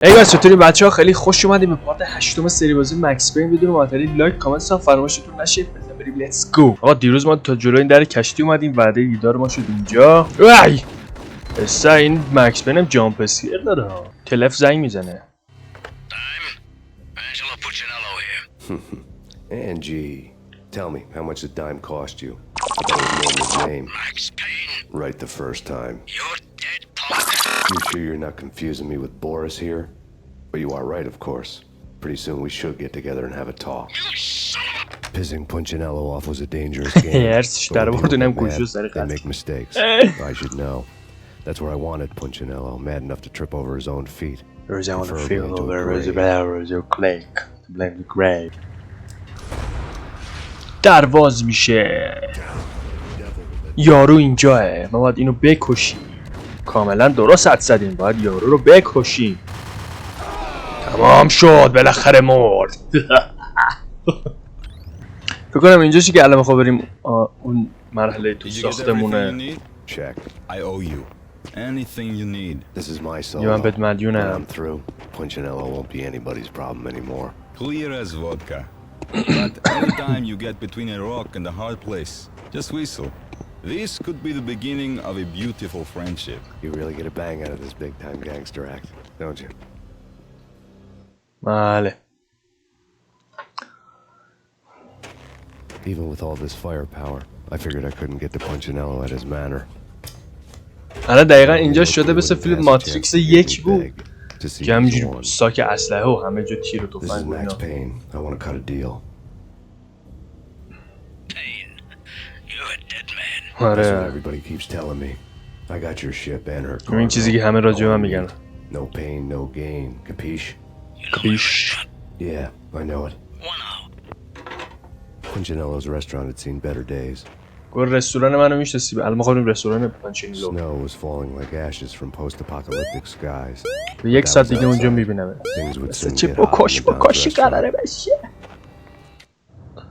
ای گایز چطوری بچه‌ها؟ خیلی خوش اومدیم به پارت 8 سری بازی مکس پین. بدون معطلی لایک کامنت هم فراموشتون نشه. بریم لیتس گو. آقا دیروز ما تا جلوی این در کشتی اومدیم، وعده دیدار ما شد اینجا. وای بسا این مکس پین هم جامپ اسکیر داره ها. تلف زنگ میزنه. Angie, tell me, how much did Dime cost you? I thought his name was name. Max Payne. Right the first time. You're dead, partner. You sure you're not confusing me with Boris here? But you are right, of course. Pretty soon we should get together and have a talk. You son of a... Pissing Punchinello off was a dangerous game. But when people get mad, they make mistakes. I should know. That's where I wanted Punchinello, mad enough to trip over his own feet. درواز میشه. یارو اینجاه. ما باید اینو بکشیم. کاملا درست حد زدیم. باید یارو رو بکشیم. تمام شد. بالاخره مرد. فکر کنم اینجا چی که الان میخوام بریم اون مرحله تو ساختمونه. Check. I owe you anything you need. This is my solo. یه من بهت When مدیونم. I'm through, Punchinello won't be anybody's problem anymore. Clear as vodka. But anytime you get between a rock and a hard place, just whistle. This could be the beginning of a beautiful friendship. You really get a bang out of this big-time gangster act, don't you? بله. Even with all this firepower, I figured I couldn't get to Punchinello at his manor. الان دقیقا اینجا شده مثل فیلم ماتریکس 1 بود که همینجوری ساک اسلحه و همه جا تیر و This is تفنگ و Max اینا. Payne. I want to cut a deal. Payne. You're a dead man. That's what آره everybody keeps telling me. I got your ship and her این چیزی که همه راجع به من میگن. No pain, no gain. Capiche? You know پیش. Yeah, I know it. one out. Punchinello's restaurant had seen better days. گفت رستوران منو میشناسی؟ الان ما خواهیم رستوران پانچینلو. Snow was falling like ashes from post-apocalyptic skies. به یک ساعت دیگه اونجا میبینم. Things would soon چه get hot in بکش the Don's بکشی restaurant. قراره بشه.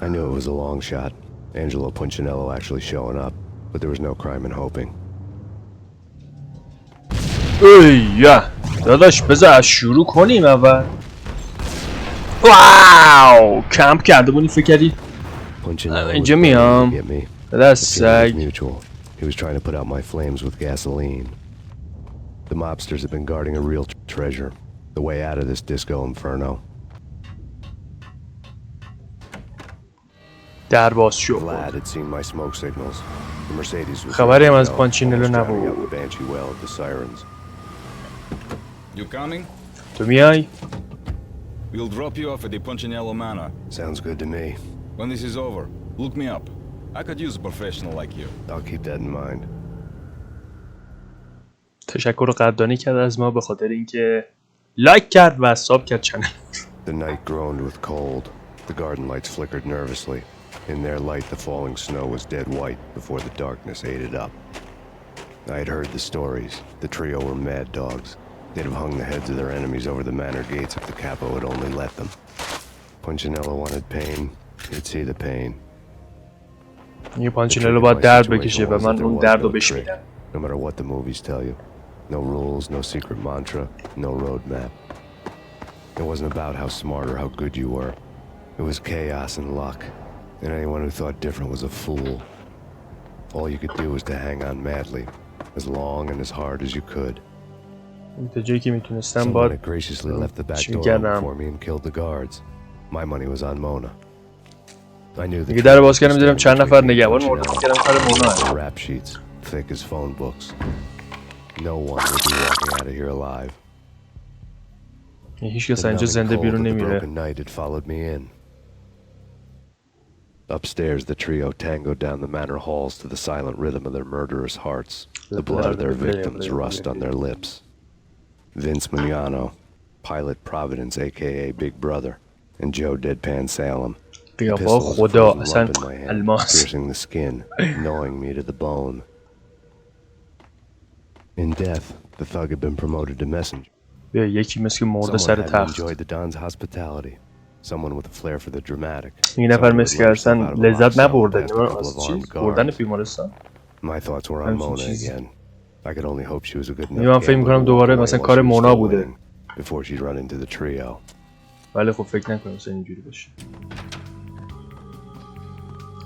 I knew it was a long shot. Angelo Punchinello actually showing up, but there was no crime in hoping. یا داداش بذار از شروع کنیم اول. واو کمپ کرده بودی فکر کردی Punchinello was اینجا planning میام. to get me. دست The feeling was سگ. mutual. He was trying to put out my flames with gasoline. The mobsters have been guarding a real treasure. The way out of this disco inferno. در باز شو. Vlad had seen my smoke signals. The Mercedes was خبری هم از almost پانچینلو drowning نبود. out the Banshee well of the sirens. You coming? تو میای؟ We'll drop you off at the Punchinello Manor. Sounds good to me. When this is over, look me up. I could use a professional like you. I'll keep that in mind. تشکر قدردانی کرد از ما به خاطر اینکه لایک کرد و ساب کرد چنل. The night groaned with cold. The garden lights flickered nervously. In their light, the falling snow was dead white before the darkness ate it up. I had heard the stories. The trio were mad dogs. They'd have hung the heads of their enemies over the manor gates if the capo had only let them. Punchinello wanted pain. He'd see the pain. یه پانچینلو باید درد بکشه و من اون درد رو بهش میدم. No matter what the movies tell you. No rules, no secret mantra, no roadmap. It wasn't about how smart or how good you were. It was chaos and luck. And anyone who thought different was a fool. All you could do was to hang on madly, as long and as hard as you could. تا جایی که میتونستم Someone باید had graciously left the back چی door میکردم؟ for me and killed the guards. My money was on Mona. I knew the دیگه در باز کردم دیدم چند نفر نگهبان مرده کردم کار مونا. rap sheets, thick as phone books. No one would be walking out of here alive. هیچ کس The اینجا numbing زنده cold بیرون of the نمیره. broken night had followed me in. Upstairs, the trio tangoed down the manor halls to the silent rhythm of their murderous hearts. The blood of their victims rust on their lips. Vince Mignano, Pilot Providence, aka Big Brother, and Joe Deadpan Salem. The قیافه pistol was a خدا frozen اصلا lump in my hand, الماس. piercing the skin, gnawing me to the bone. In death, the thug had been promoted to messenger. بیا یکی مثل که مرده Someone سر hadn't تخت. enjoyed the Don's hospitality. Someone with a flair for the dramatic. این نفر Someone who مثل که let اصلا himself out of a لذت locked cell نبرده. past a نمیدونم couple از of چی armed بردن guards. بیمارستان. My thoughts were on همچین Mona چیزی. again. I could only hope she was a good من enough فکر می‌کنم gambler to دوباره walk away مثلا while کار she was مونا still بوده. winning. before she'd run into the trio. ولی خب فکر نکنم مثلا اینجوری باشه.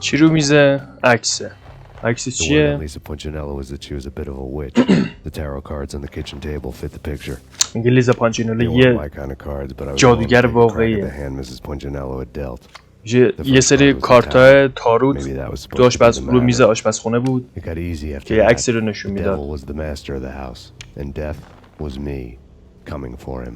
چی رو میزه؟ عکسه. عکس The word on چیه؟ Lisa Punchinello was that she was a bit of a witch. The tarot cards on the kitchen table fit the picture. میگه لیزا پانچینلو They weren't my یه kind of cards, but I was جادوگر willing to take a crack at واقعیه. the hand Mrs. Punchinello had dealt. یه سری کارتای تاروت Maybe that was supposed تو to be آشپز the رو میز matter. آشپزخونه بود It got easy after که یه that. عکسی رو نشون The میداد. devil was the master of the house, and death was me coming for him.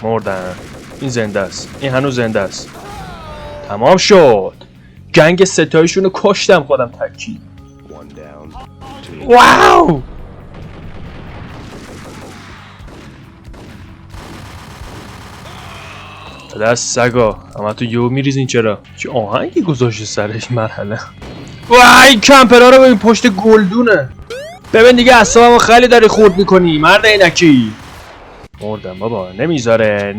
مردن. این زنده است. این هنوز زنده است. تمام شد. گنگ ستایشون رو کشتم خودم تکی. One down, two. واو. دست سگا. اما تو یو میریزین چرا؟ چه آهنگی گذاشته سرش مرحله. وای کمپرها رو ببین پشت گلدونه. ببین دیگه اعصابمو خیلی داری خورد میکنی مرد عینکی. مردم بابا. نمیذاره.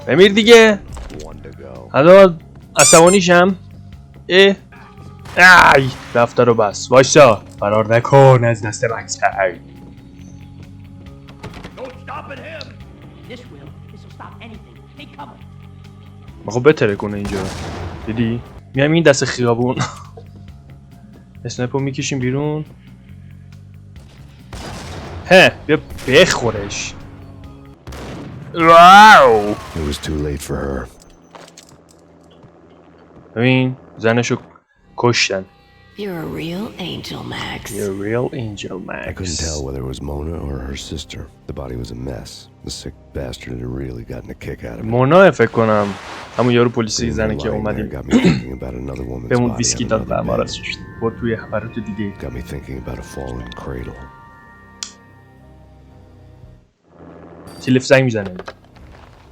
بمیر دیگه. One to go. حالا عصبانیشم. ای رفته رو بس. وایسا فرار نکن از دست مکس پین. This will stop anything. Hey, cover. خب بتره کنه اینجا. دیدی؟ میام این دست خیابون. اسنایپر میکشیم بیرون. بیا بخورش. واو. It was too late for her. ببین زنشو کشتن. You're a real angel, Max. You're a real angel, Max. I couldn't tell whether it was Mona or her sister. The body was a mess. The sick bastard had really gotten a kick out of it. مونا فکر کنم همون یارو پلیسی Seeing her زنه که lying there اومدیم got me thinking about another woman's بهمون body ویسکی on داد به another ما bed. رسید. برد توی حبرات دیگه. Got me thinking about a fallen cradle. تلف زنگ میزنه.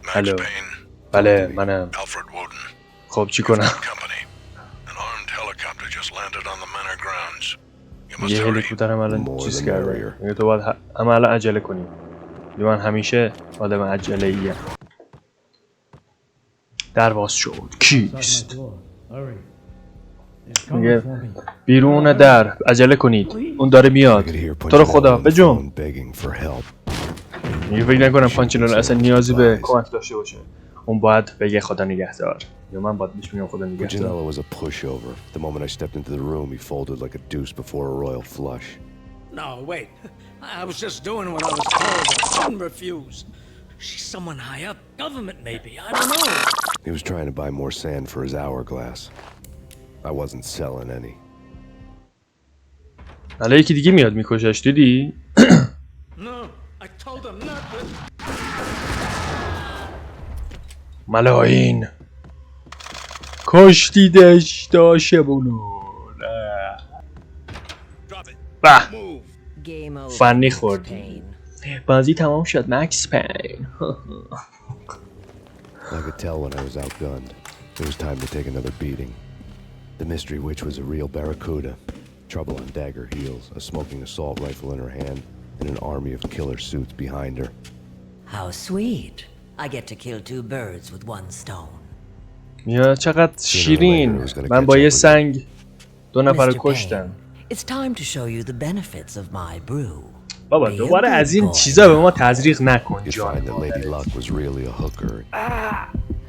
Max Hello. Payne, بله منم. Alfred Woden, خب چی کنم؟ company. An armed helicopter just landed on the manor grounds. You must یه hurry. هلیکوپترم الان More چیز than کرده. merrier. میگه تو باید اما الان عجله کنیم. من همیشه آدم عجله ایه. در باز شد. کیست؟ میگه بیرون در عجله کنید. اون داره I میاد. could hear تو رو Punchinello خدا on the بجنب. phone begging for help. میگه فکر نکنم پانچینلو اصلا نیازی به کمک داشته باشه. اون باید بگه خدا نگهدار. یا من باید بهش بگم خدا نگهدار. Punchinello was a pushover. The moment I stepped into the room, he folded like a deuce before a royal flush. No, wait. I was just doing what I was told. I couldn't refuse. She's someone high up. Government, maybe. I don't know. He was trying to buy more sand for his hourglass. I wasn't selling any. حالا یکی دیگه میاد میکشش دیدی؟ No, I told him not to. ملاین کشتیدش داشمونو. به Game over. فنی Max خوردی. Payne. بازی تمام شد مکس پین. I could tell when I was outgunned. It was time to take another beating. The mystery witch was a real barracuda. Trouble on dagger heels, a smoking assault rifle in her hand, and an army of killer suits behind her. How sweet. I get to kill two birds with one stone. یا چقدر شیرین. من با یه سنگ 2 نفر رو Mr. کشتم. Payne, it's time to show you the benefits of my brew. بابا Be a دوباره از good این boy. چیزا به ما تزریق نکن You'd جان. find that Lady Luck was really a hooker.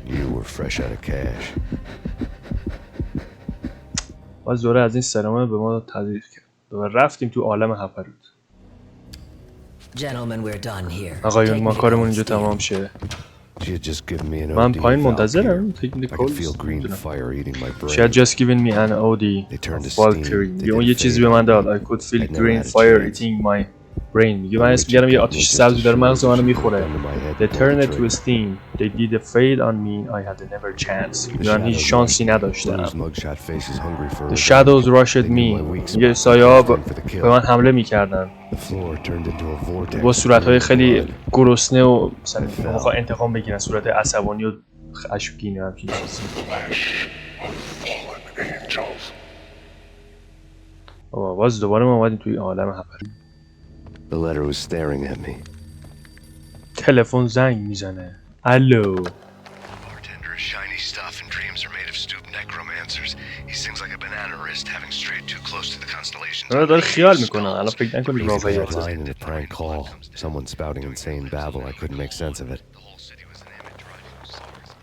You were fresh out of cash. باز دوره از این سرامه به ما تزریق کرد. دوباره رفتیم تو عالم هپروت. Gentlemen, we're done here. آقایون Take ما me کارمون اینجا downstairs. تمام شه. She had just given me an من OD پایین valve منتظرم. here. Taking the I could calls. feel green fire eating my brain. She had just given me an OD They turned to of steam. Valkyrie. They اون did یه a چیزی fade به من on داد. me. I could feel I'd never green had a fire chance. eating my brain. میگه من اسم میگم یه آتش سبزی داره مغز منو میخوره. They turned it to steam. They did a fade on me. I had never chance. من هیچ شانسی نداشتم. The shadows rushed me. میگه سایه‌ها به من حمله میکردن. با صورت‌های خیلی گرسنه و مثلا میخوان انتقام بگیرن، صورت عصبانی و خشمگین و همچین چیزی. بابا باز دوباره ما اومدیم توی عالم هپر. The letter was staring at me. تلفن زنگ میزنه. الو. Bartender is shiny stuff and dreams are made of stooped necromancers. He sings like a banana wrist, having strayed too close داره خیال میکنه الان فکر نکنید واقعیت. Line in a prank call. Someone spouting insane babble. I couldn't make sense of it.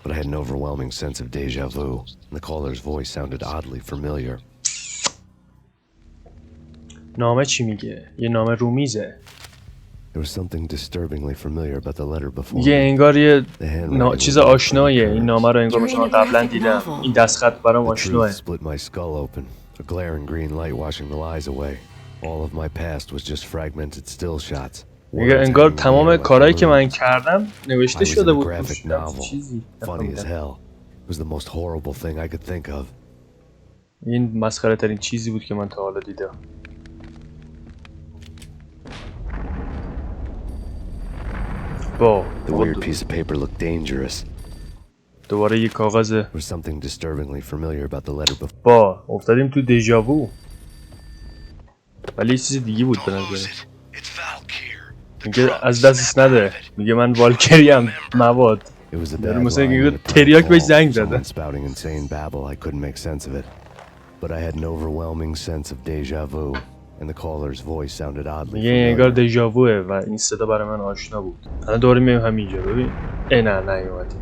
But I had an overwhelming sense of deja vu. And the caller's voice sounded oddly familiar. نامه چی میگه؟ یه نامه رومیزه. There was something disturbingly familiar about the letter before. یه انگار یه چیز آشنایه. این نامه رو انگار مثلا قبلا دیدم. این دستخط برام آشناه. The truth split my skull open. A glaring green light washing the lies away. All of my past was just fragmented still shots. میگه انگار تمام کارهایی که من کردم نوشته I was in شده a بود. graphic novel. چیزی Funny as hell. It was the most horrible thing I could think of. این مسخره ترین چیزی بود که من تا حالا دیدم. با The weird piece of paper looked dangerous. دوباره یه کاغذ. There was something disturbingly familiar about the letter before. با افتادیم تو دیجاوو. ولی یه چیز دیگه بود به نظر. میگه از دستش نده. میگه من والکریم مواد. It was a داره bad مثلا line یه in a تریاک prank بهش call. زنگ زده. Someone spouting insane babble. I couldn't make sense of it. But I had an overwhelming sense of deja vu. And the caller's voice sounded oddly میگه انگار familiar. دیجاووه و این صدا برای من آشنا بود. الان دوباره میایم همینجا ببین. نه اومدیم.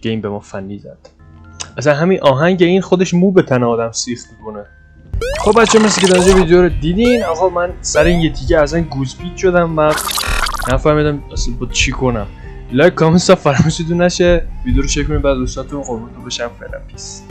گیم به ما فنی زد. اصلا همین آهنگ این خودش مو به تن آدم سیخ میکنه. خب بچه مثل که در ویدیو رو دیدین. آقا من سر این یه تیکه اصلا گوزپیچ شدم و نفهمیدم اصلا با چی کنم. لایک کامنت فراموشتون نشه. ویدیو رو چک کنید بعد دوستاتون قربونتون بشم. فعلا پیس.